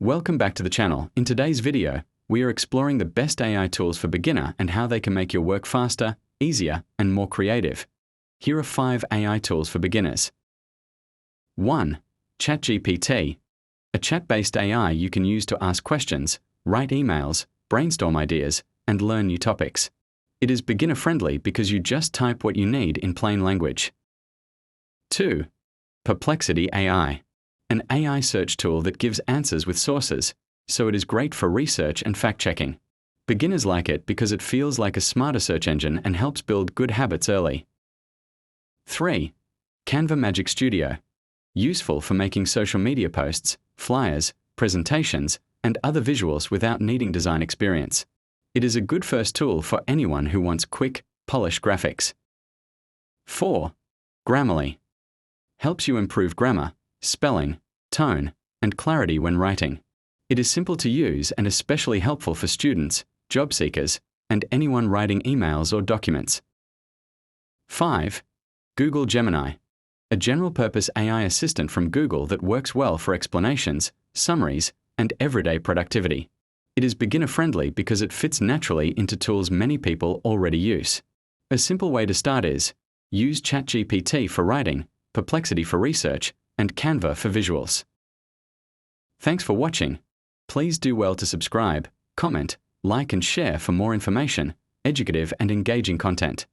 Welcome back to the channel. In today's video, we are exploring the best AI tools for beginner and how they can make your work faster, easier, and more creative. Here are 5 AI tools for beginners. 1. ChatGPT. A chat-based AI you can use to ask questions, write emails, brainstorm ideas, and learn new topics. It is beginner-friendly because you just type what you need in plain language. 2. Perplexity AI. An AI search tool that gives answers with sources, so it is great for research and fact-checking. Beginners like it because it feels like a smarter search engine and helps build good habits early. 3. Canva Magic Studio. Useful for making social media posts, flyers, presentations, and other visuals without needing design experience. It is a good first tool for anyone who wants quick, polished graphics. 4. Grammarly. Helps you improve grammar, spelling, tone, and clarity when writing. It is simple to use and especially helpful for students, job seekers, and anyone writing emails or documents. 5. Google Gemini. A general-purpose AI assistant from Google that works well for explanations, summaries, and everyday productivity. It is beginner-friendly because it fits naturally into tools many people already use. A simple way to start is, use ChatGPT for writing, Perplexity for research, and Canva for visuals. Thanks for watching. Please do well to subscribe, comment, like and share for more information, educative and engaging content.